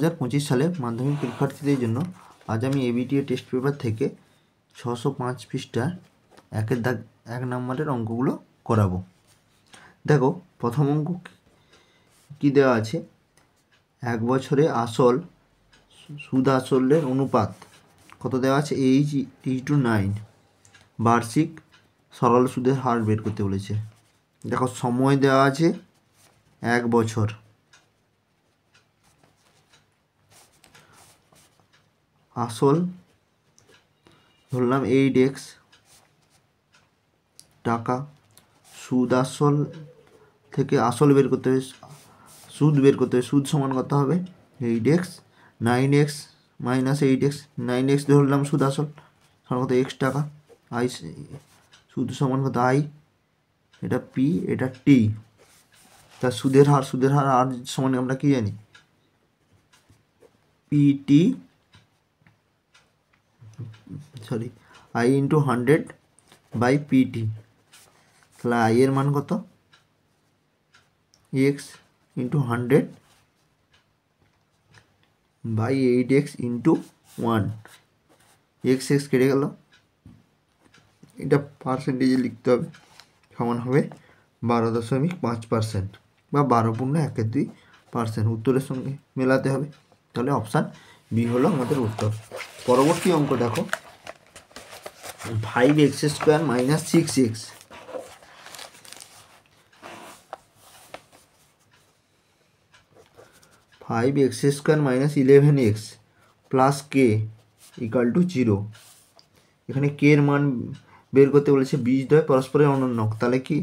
2025 সালে মাধ্যমিক পরীক্ষার্থীদের জন্য আজ আমি এবিটিএ টেস্ট পেপার থেকে 605 পৃষ্ঠা 1 নম্বরের অঙ্কগুলো করাবো। দেখো, প্রথম অঙ্ক কি দেওয়া আছে, 1 বছরে আসল সুদ আসলের অনুপাত কত দেওয়া আছে, 8:9। বার্ষিক সরল সুদের হার বের করতে বলেছে। দেখো, সময় দেওয়া আছে 1 বছর। আসল ধরলাম 8x টাকা, সুদ আসল থেকে আসল বের করতে হবে, সুদ বের করতে হবে। সুদ সমান কত হবে, 8x 9x minus 8x। 9x ধরলাম সুদ আসল সমান কত, x টাকা। আই সুদ সমান কত, আই, এটা পি, এটা টি। তার সুদের হার আর সমান আমরা কি জানি, PT I into 100 by PT. তাহলে আই এর মান কত, x into 100 by 8x into 1। X কেটে গেল, এটা পার্সেন্টেজে লিখতে হবে, সমান হবে 12.5% বা 12.12%। উত্তরের সঙ্গে মেলাতে হবে। তাহলে অপশান বি হলো আমাদের উত্তর। পরবর্তী অঙ্ক দেখো, 5x² minus 6x। 5x² minus 11x plus K equal to 0। এখানে কে এর মান বের করতে বলেছে, বীজদ্বয় পরস্পরের অনন্য। তাহলে কি,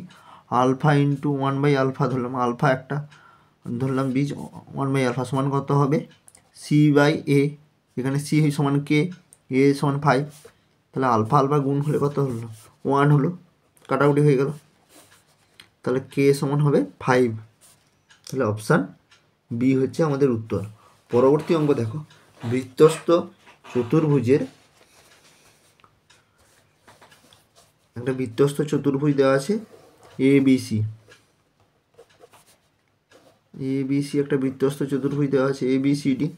আলফা ইন্টু 1/α ধরলাম, আলফা একটা ধরলাম বীজ, 1/α সমান কত হবে, c/a। এখানে c সমান কে, a সমান 5। তাহলে আলফা গুণ হলে কত হলো, 1 হলো, কাটাকুটি হয়ে গেল। তাহলে কে সমান হবে 5। তাহলে অপশান বি হচ্ছে আমাদের উত্তর। পরবর্তী অঙ্ক দেখো, বৃত্তস্থ চতুর্ভুজের একটা বৃত্তস্থ চতুর্ভুজ দেওয়া আছে এবিসি। একটা বৃত্তস্থ চতুর্ভুজ দেওয়া আছে এবিসিডি।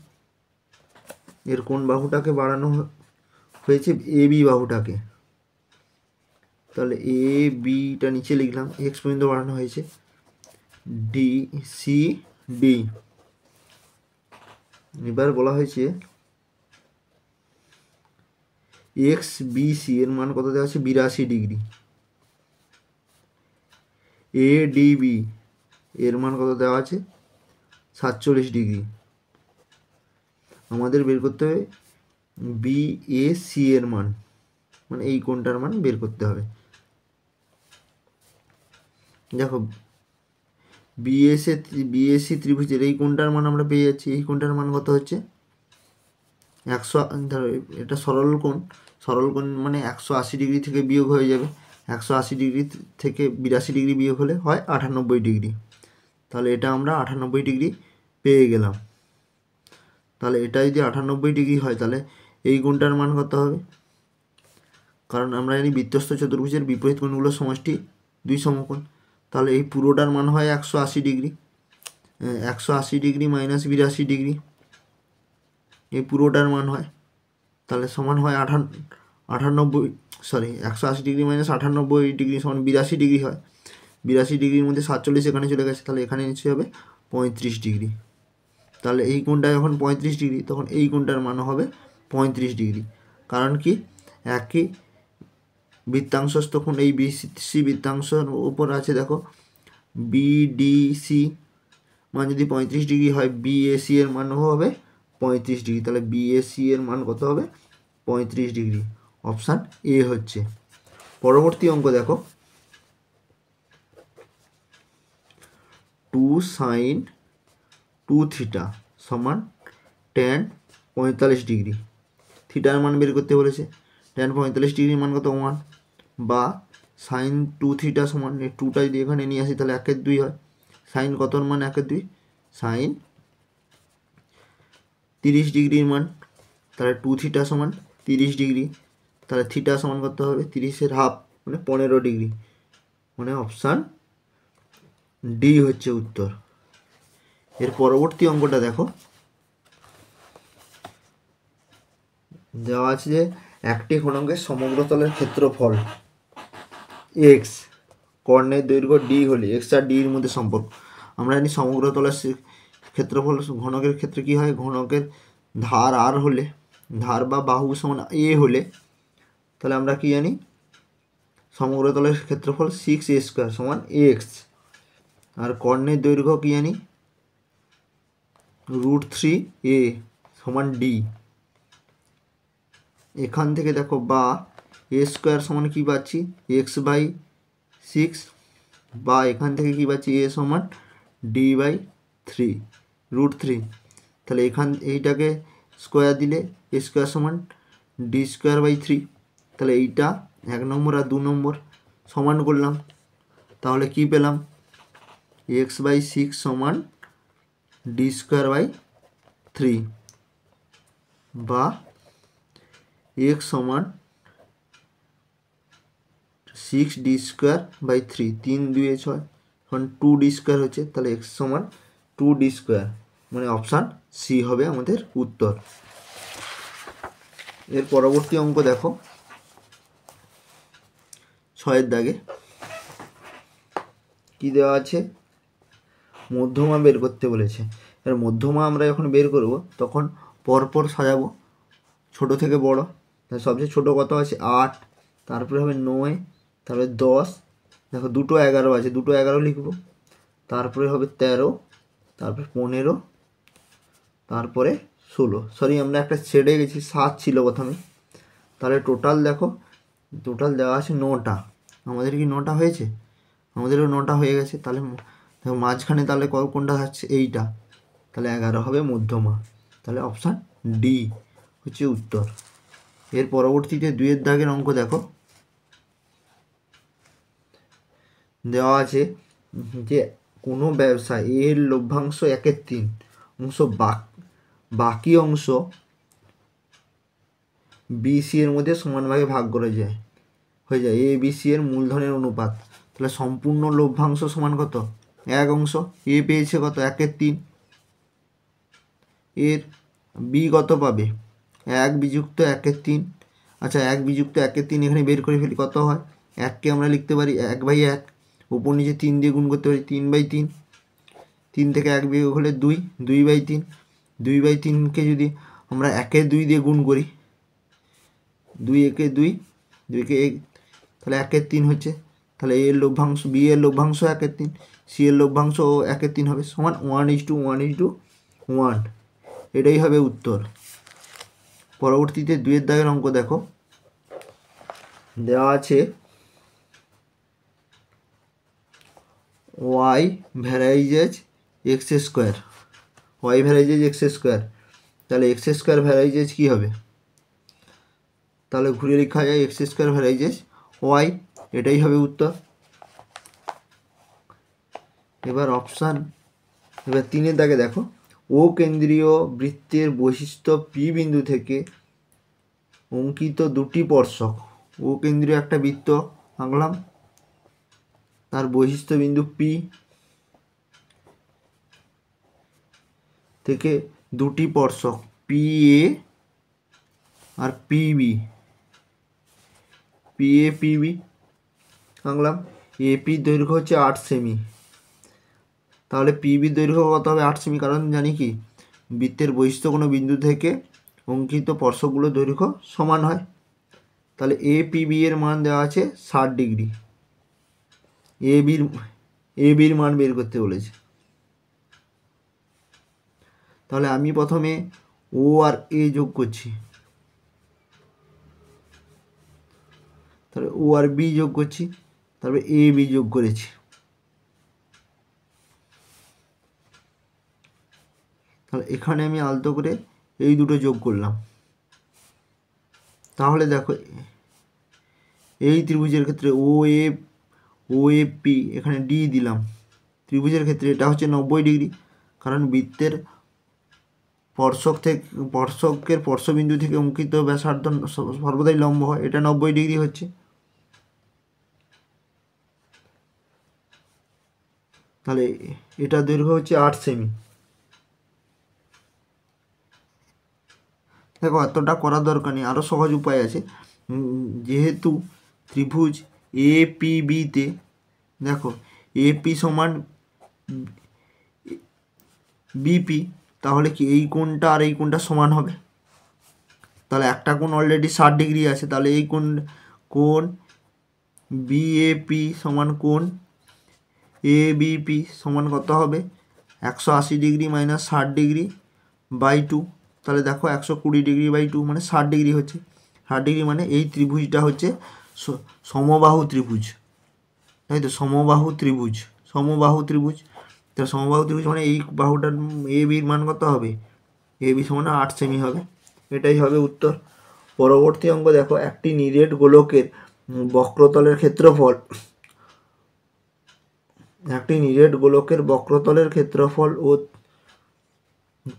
এর কোন বাহুটাকে বাড়ানো হয়েছে, এবি বাহুটাকে। তাহলে এ বিটা নিচে লিখলাম, এক্স পর্যন্ত বাড়ানো হয়েছে, ডি সি ডি। এবার বলা হয়েছে এক্স বিসি এর মান কত দেওয়া আছে, 82 ডিগ্রি। এ ডিবি এর মান কত দেওয়া আছে, 47 ডিগ্রি। আমাদের বের করতে হবে বিএসি এর মান, মানে এই কোণটার মান বের করতে হবে। দেখো, বিএসি ত্রিভুজের এই কোণটার মান আমরা পেয়ে যাচ্ছি। এই কোণটার মান কত হচ্ছে 100। ধরো এটা সরল কোণ মানে 180 ডিগ্রি থেকে বিয়োগ হয়ে যাবে। 180 ডিগ্রি থেকে 82 ডিগ্রি বিয়োগ হলে হয় 98 ডিগ্রি। তাহলে এটা আমরা 98 ডিগ্রি পেয়ে গেলাম। তাহলে এটা যদি 98 ডিগ্রি হয়, তাহলে এই কোণটার মান কত হবে, কারণ আমরা জানি বৃত্তস্থ চতুর্ভুজের বিপরীত কোণগুলোর সমষ্টি 2 সমকোণ। তাহলে এই পুরোটার মান হয় 180 ডিগ্রি। 180 ডিগ্রি মাইনাস 82 ডিগ্রি, এই পুরোটার মান হয়, তাহলে সমান হয় 180 ডিগ্রি মাইনাস 98 ডিগ্রি সমান 82 ডিগ্রি হয়। 82 ডিগ্রির মধ্যে 47 এখানে চলে গেছে, তাহলে এখানে নিশ্চয়ই হবে 35 ডিগ্রি। তাহলে এই কোণটা যখন 35 ডিগ্রি, তখন এই কোণটার মান হবে 35 ডিগ্রি। কারণ কি, একই বৃত্তাংশস্থ কোণ, এই বিসি বৃত্তাংশের উপর আছে। দেখো, বিডিসি মান যদি 35 ডিগ্রি হয়, বিএসি এর মানও হবে 35 ডিগ্রি। তাহলে বিএসি এর মান কত হবে, 35 ডিগ্রি। অপশান এ হচ্ছে। পরবর্তী অঙ্ক দেখো, 2 sin 2θ সমান tan 45 ডিগ্রি। থিটার মান বের করতে বলেছে। tan 45 ডিগ্রির মান কত, 1, বা sin 2θ সমান, এই 2টা যদি এখানে নিয়ে আসি তাহলে 1/2 হয়। সাইন কতর মান 1/2, সাইন 30 ডিগ্রির মান। তাহলে 2θ সমান 30 ডিগ্রি। তাহলে থিটা সমান কত হবে, 30-এর হাফ মানে 15 ডিগ্রি। মানে অপশান ডি হচ্ছে উত্তর। এর পরবর্তী অঙ্কটা দেখো, দেওয়া আছে যে একটি ঘনকের সমগ্রতলের ক্ষেত্রফল এক্স, কর্ণের দৈর্ঘ্য ডি হলে এক্স আর ডি এর মধ্যে সম্পর্ক। আমরা জানি সমগ্রতলের ক্ষেত্রফল ঘনকের ক্ষেত্রে কি হয়, ঘনকের ধার আর হলে, ধার বা বাহু সমান এ হলে, তাহলে আমরা কি জানি সমগ্রতলের ক্ষেত্রফল 6a² সমান এক্স, আর কর্ণের দৈর্ঘ্য কি জানি √3a সমান ডি। এখান থেকে দেখো বা a² সমান কি পাচ্ছি x/6, বা এখান থেকে কি পাচ্ছি a সমান d/3 √3। তাহলে এইটাকে স্কোয়ার দিলে a² সমান d²/3। তাহলে এইটা 1 নম্বর আর 2 নম্বর সমান করলাম, তাহলে কি পেলাম x/6 সমান d²/3, বা x সমান 6d²/3, 3 2 6 সমান 2d² হচ্ছে, তাহলে x সমান 2d², মানে অপশান সি হবে আমাদের উত্তর। এর পরবর্তী অঙ্ক দেখো 6 দাগে কি দেওয়া আছে, মধ্যমা বের করতে বলেছে। এর মধ্যমা আমরা যখন বের করব তখন পরপর সাজাবো ছোট থেকে বড়। সবচেয়ে ছোট কত আছে 8, তারপরে হবে 9, তারপরে 10, দেখো দুটো 11 আছে, দুটো 11 লিখবো, তারপরে হবে 13, তারপরে 15, তারপরে 16, সরি আমরা একটা ছেড়ে গেছি 7 ছিল প্রথমে। তাহলে টোটাল দেখো, টোটাল দেওয়া আছে 9টা। আমাদের কি 9টা হয়েছে? আমাদেরও 9টা হয়ে গেছে। তাহলে দেখো মাঝখানে তাহলে কোনটা হচ্ছে এইটা, তাহলে 11 হবে মধ্যমা। তাহলে অপশান ডি হচ্ছে উত্তর। এর পরবর্তীতে 2 দাগের অঙ্ক দেখো, দেওয়া আছে যে কোনো ব্যবসায় এর লভ্যাংশ 1/3 অংশ বাকি অংশ বিসি এর মধ্যে সমান ভাগে ভাগ করে হয়ে যায় এ বিসি এর মূলধনের অনুপাত। তাহলে সম্পূর্ণ লভ্যাংশ সমান কত 1 অংশ, এ পেয়েছে কত 1/3, এর বি কত পাবে 1 বিযুক্ত 1/3। আচ্ছা 1 বিযুক্ত 1/3 এখানে বের করে ফেলি, কত হয় 1কে আমরা লিখতে পারি 1/1, উপর নিচে 3 দিয়ে গুণ করতে পারি 3/3, 3 থেকে 1 বিয়োগ হলে 2, 2/3, 2/3কে যদি আমরা 1-এ 2 দিয়ে গুণ করি, 2 একে 2, 2কে 1, তাহলে 1/3 হচ্ছে। তাহলে এর লভ্যাংশ, বি এর লভ্যাংশ 1/3, সি এর লভ্যাংশ 1/3 হবে, সমান 1:1:1, এটাই হবে উত্তর। পরবর্তীতে 2 দাগের অঙ্ক দেখো, দেওয়া আছে y ভ্যারাইজেজ x², y ভ্যারাইজেজ x², তাহলে x² ভ্যারাইজেজ কি হবে, তাহলে ঘুরে লেখা যায় x² ভ্যারাইজেজ y, এটাই হবে উত্তর। এবার 3 দাগে দেখো, ও কেন্দ্রীয় বৃত্তের বৈশিষ্ট্য পি বিন্দু থেকে অঙ্কিত দুটি স্পর্শক, ও কেন্দ্রীয় একটা বৃত্ত আঁকলাম, তার বৈশিষ্ট্য বিন্দু পি থেকে দুটি স্পর্শক পি এ আর পিবি, পি এ পিবি আঁকলাম। এপি দৈর্ঘ্য হচ্ছে 8 সেমি, তাহলে পিবি দৈর্ঘ্য কত হবে 8 সেমি, কারণ জানি কি বৃত্তের বৈশিষ্ট্য কোনো বিন্দু থেকে অঙ্কিত স্পর্শকগুলোর দৈর্ঘ্য সমান হয়। তাহলে এ পিবি এর মান দেওয়া আছে 60 ডিগ্রি, এ বির মান বের করতে বলেছে। তাহলে আমি প্রথমে ও আর এ যোগ করছি, তাহলে ও আর বি যোগ করছি, তারপরে এ বি যোগ করেছি, তাহলে এখানে আমি আলতো করে এই দুটো যোগ করলাম। তাহলে দেখো এই ত্রিভুজের ক্ষেত্রে ও এ পি, এখানে ডি দিলাম, ত্রিভুজের ক্ষেত্রে এটা হচ্ছে 90 ডিগ্রি, কারণ বৃত্তের স্পর্শকের স্পর্শবিন্দু থেকে অঙ্কিত ব্যাসার্ধ সর্বদাই লম্ব হয়, এটা 90 ডিগ্রি হচ্ছে। তাহলে এটা দৈর্ঘ্য হচ্ছে 8 সেমি, দেখো এতটা করার দরকার নেই, আরও সহজ উপায় আছে। যেহেতু ত্রিভুজ এ পি বিতে দেখো এপি সমান বিপি, তাহলে কি এই কোণটা আর এই কোণটা সমান হবে। তাহলে একটা কোণ অলরেডি 60 ডিগ্রি আছে, তাহলে এই কোণ বিএপি সমান কোণ এবিপি সমান কত হবে 180 ডিগ্রি মাইনাস 60 ডিগ্রি বাই 2। তাহলে দেখো 120 ডিগ্রি বাই 2 মানে 60 ডিগ্রি হচ্ছে। 60 ডিগ্রি মানে এই ত্রিভুজটা হচ্ছে সমবাহু ত্রিভুজ, তাই তো, সমবাহু ত্রিভুজ। তো সমবাহু ত্রিভুজ মানে এই বাহুটার এ বির মান কত হবে, এ বি সমান 8 সেমি হবে। এটাই হবে উত্তর। পরবর্তী অঙ্ক দেখো, একটি নিরেট গোলকের বক্রতলের ক্ষেত্রফল, ও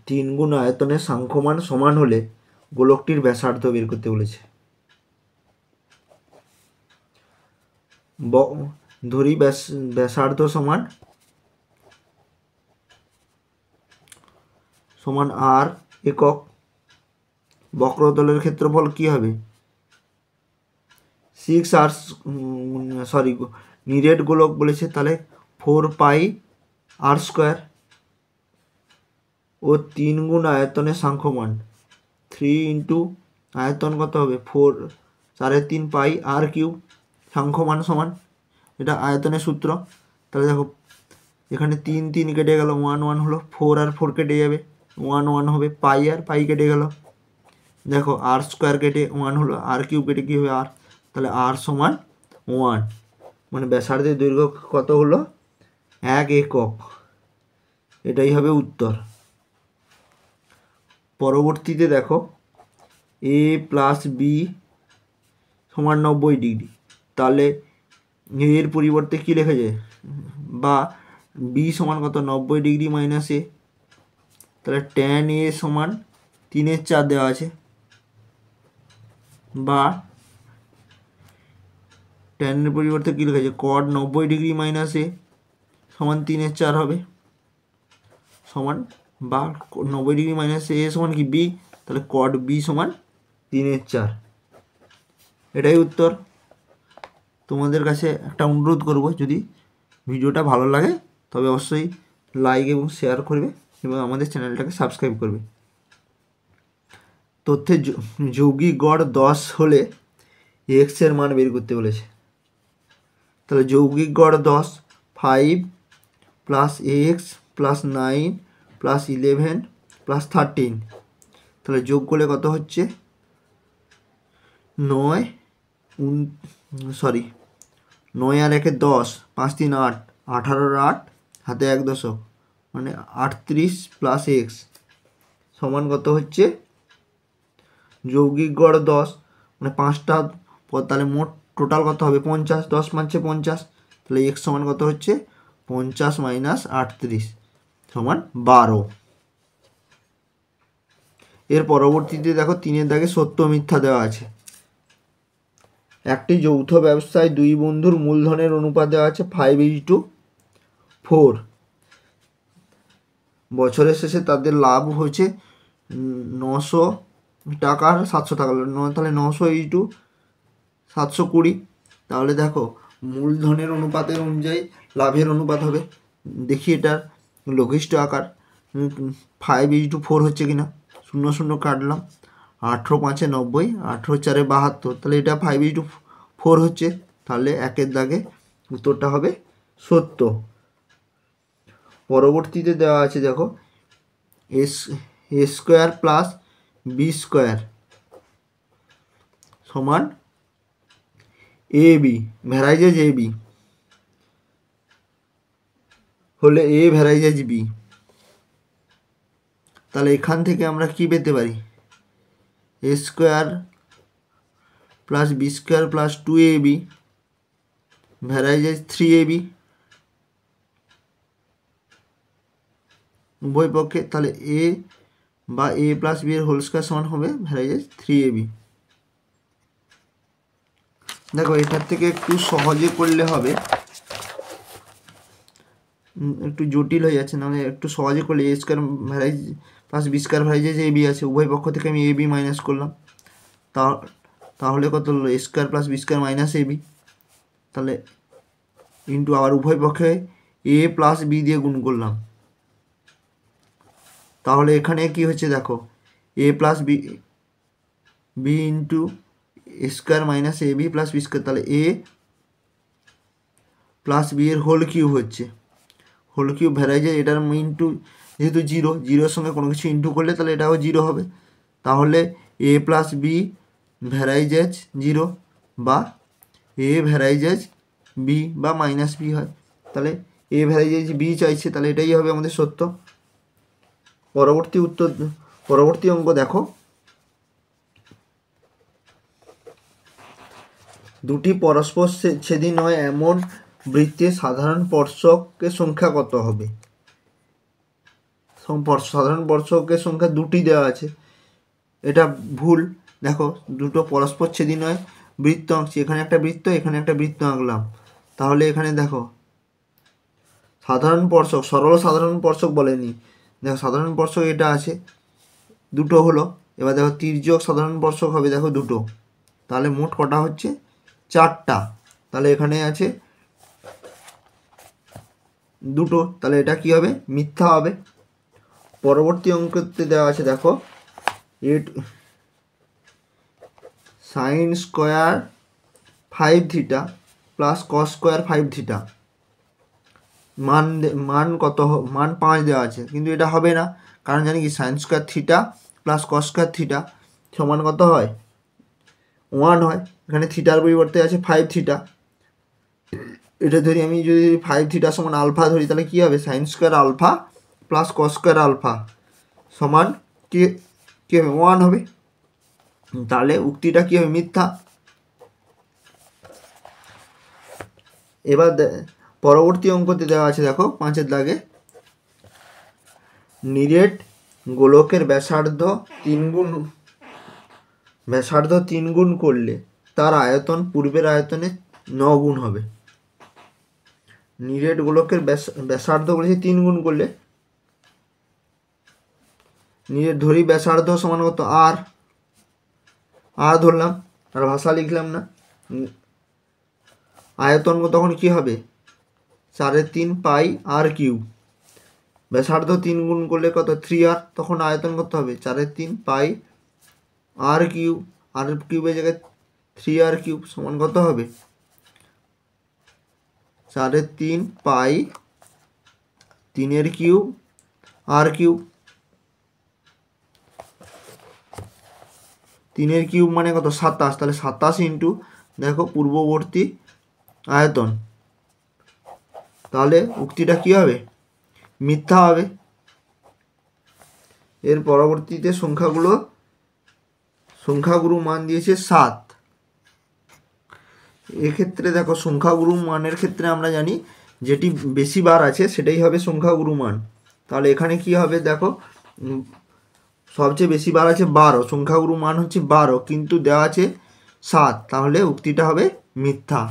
3 গুণ আয়তনের সাংখ্যমান সমান হলে গোলকটির ব্যাসার্ধ বের করতে বলেছে। ধরি ব্যাসার্ধ সমান আর একক, বক্রতলের ক্ষেত্রফল কি হবে 6 আর নিরেট গোলক বলেছে, তাহলে 4 পাই আর স্কোয়ার ও 3 গুণ আয়তনের সাংখ্যমান 3 ইন্টু আয়তন কত হবে 4 3.5 পাই আর কিউব সাংখ্যমান সমান, এটা আয়তনের সূত্র। তাহলে দেখো এখানে 3 3 কেটে গেল, 1 1 হলো, 4 আর 4 কেটে যাবে, 1 1 হবে, পাই আর পাই কেটে গেল, দেখো আর স্কোয়ার কেটে 1 হলো, আর কিউব কেটে কী হবে আর, তাহলে আর সমান 1, মানে ব্যাসার্ধের দৈর্ঘ্য কত হলো 1 একক। এটাই হবে উত্তর। পরবর্তীতে দেখো এ প্লাস বি সমান 90 ডিগ্রি, তাহলে এর পরিবর্তে কী লেখা যায়, বা বি সমান কত 90 ডিগ্রি মাইনাস এ, তাহলে ট্যান এ সমান 3/4 দেওয়া আছে, বা ট্যানের পরিবর্তে কী লেখা আছে কড 90 ডিগ্রি মাইনাস এ সমান 3/4 হবে, সমান, বা 90 ডিগ্রি মাইনাস এ সমান কি বি, তাহলে কড বি সমান 3/4। এটাই উত্তর। তোমাদের কাছে একটা অনুরোধ করব, যদি ভিডিওটা ভালো লাগে তবে অবশ্যই লাইক এবং শেয়ার করবে এবং আমাদের চ্যানেলটাকে সাবস্ক্রাইব করবে। তথ্যের যৌগিক গড় 10 হলে এক্স এর মান বের করতে বলেছে। তাহলে যৌগিক গড় 10, 5 plus x plus 9 plus 11 plus 13, তাহলে যোগ করলে কত হচ্ছে 9 আর 1 10, 5 3 8, 18 8 হাতে 1 দশক মানে 38 প্লাস এক্স সমান কত হচ্ছে, যৌগিক গড় 10 মানে 5টা, তাহলে মোট টোটাল কত হবে 50, 10 5 50, তাহলে এক্স সমান কত হচ্ছে 50 মাইনাস 38 সমান 12। এর পরবর্তীতে দেখো 3-এর দাগে সত্য মিথ্যা দেওয়া আছে। একটি যৌথ ব্যবসায় দুই বন্ধুর মূলধনের অনুপাত দেওয়া আছে 5:4। বছরের শেষে তাদের লাভ হয়েছে 900 টাকার 700 টাকা, তাহলে 900:720। তাহলে দেখো মূলধনের অনুপাতের অনুযায়ী লাভের অনুপাত হবে। দেখি এটার লঘিষ্ঠ আকার 5:4 হচ্ছে কিনা, 0 0 কাটলাম, 18 5 90, 18 4 72, তাহলে এটা 5:4 হচ্ছে, তাহলে 1-এর দাগে উত্তরটা হবে সত্য। পরবর্তীতে দেওয়া আছে দেখো এ স্কোয়ার প্লাস বি স্কোয়ার সমান এ বি, ভ্যারাইজেজ এ বি হলে এ ভ্যারাইজেজ বি, তাহলে এখান থেকে আমরা কি পেতে পারি, a square plus b square plus 2ab ভ্যারাইজেজ 3ab উভয় পক্ষে, তাহলে এ বা এ প্লাস বি এর হোল স্কোয়ার সমান হবে ভ্যারাইজেজ 3ab। দেখো এটার থেকে একটু সহজে করলে হবে, একটু জটিল হয়ে যাচ্ছে, নাহলে একটু সহজে করলে এ স্কোয়ার ভ্যারাইজ প্লাস বি স্কোয়ার ভ্যারাইজে যে বি আছে উভয় পক্ষ থেকে আমি এ বি মাইনাস করলাম, তাহলে কত হলো a square plus b square minus a b, তাহলে ইন্টু আবার উভয় পক্ষে এ প্লাস বি দিয়ে গুণ করলাম, তাহলে এখানে কি হচ্ছে দেখো এ plus B B into A square minus a B plus b square, তাহলে এ প্লাস বি এর হোল কিউব হচ্ছে, হোল কিউব ভ্যারাইজে এটার ইন্টু যেহেতু জিরোর সঙ্গে কোনো কিছু ইন্টু করলে তাহলে এটাও জিরো হবে, তাহলে এ প্লাস বি ভ্যারাইজেজ জিরো বা এ ভ্যারাইজেজ বি বা মাইনাস বি হয়, তাহলে এ ভ্যারাইজেজ বি চাইছে, তাহলে এটাই হবে আমাদের সত্য। পরবর্তী অঙ্ক দেখো, দুটি পরস্পর ছেদি নয় এমন বৃত্তের সাধারণ স্পর্শকের সংখ্যা কত হবে? সাধারণ স্পর্শকের সংখ্যা দুটি দেওয়া আছে, এটা ভুল। দেখো দুটো পরস্পর ছেদি নয় বৃত্ত আঁকছি, এখানে একটা বৃত্ত এখানে একটা বৃত্ত আঁকলাম, তাহলে এখানে দেখো সাধারণ স্পর্শক, সরল সাধারণ স্পর্শক বলেনি, দেখো সাধারণ স্পর্শক এটা আছে দুটো হলো, এবার দেখো তির্যক সাধারণ স্পর্শক হবে দেখো দুটো, তাহলে মোট কটা হচ্ছে চারটা, তাহলে এখানে আছে দুটো, তাহলে এটা কি হবে মিথ্যা হবে। পরবর্তী অঙ্কতে দেওয়া আছে দেখো sine square 5 theta plus cos square 5 theta, মান কত, মান 5 দেওয়া আছে, কিন্তু এটা হবে না, কারণ জানি কি sine square theta plus cos square theta সমান কত হয় 1 হয়, এখানে থিটার পরিবর্তে আছে 5 থিটা, এটা ধরি আমি যদি 5 থিটা সমান আলফা ধরি, তাহলে কী হবে sine square alpha plus cos square alpha সমান কি হবে 1 হবে, তাহলে উক্তিটা কী হবে মিথ্যা। এবার পরবর্তী অঙ্কতে দেওয়া আছে দেখো 5-এর দাগে, নিরেট গোলকের ব্যাসার্ধ 3 গুণ করলে তার আয়তন পূর্বের আয়তনে 9 গুণ হবে। নিরেট গোলকের ব্যাসার্ধ বলেছে 3 গুণ করলে, নিরেট ধরি ব্যাসার্ধ সমান কত আর ধরলাম, আর ভাষা লিখলাম না, আয়তন তখন কি হবে 3.5 পাই আর কিউব, ব্যাসার্ধ 3 গুণ করলে কত 3r, তখন আয়তন কত হবে 3.5 পাই আর কিউব, আর কিউবের জায়গায় 3r কিউব সমান কত হবে 3.5 পাই 3 কিউব আর কিউব, 3 কিউব মানে কত 27, তাহলে 27 ইন্টু দেখো পূর্ববর্তী আয়তন, তাহলে উক্তিটা কি হবে মিথ্যা হবে। এর পরবর্তীতে সংখ্যাগুরু মান দিয়েছে 7, এক্ষেত্রে দেখো সংখ্যাগুরু মানের ক্ষেত্রে আমরা জানি যেটি বেশি বার আছে সেটাই হবে সংখ্যাগুরু মান, তাহলে এখানে কি হবে দেখো সবচেয়ে বেশি বার আছে 12, সংখ্যাগুরু মান হচ্ছে 12 কিন্তু দেওয়া আছে 7, তাহলে উক্তিটা হবে মিথ্যা।